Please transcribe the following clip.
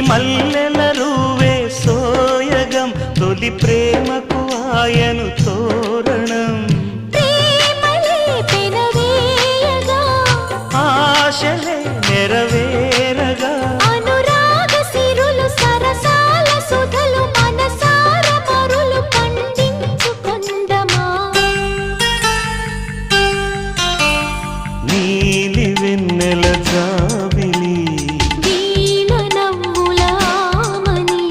మల్లెల రూవే సోయగం తొలి ప్రేమకు ఆయను తోరణం ఆశలే నెరవేరగా అనురాగ సిరులు సరసాల సుధలు మనసార మరులు పండించుకొందమా నీలి వెన్నెల జాబిలి వీణ నవ్వుల ఆమని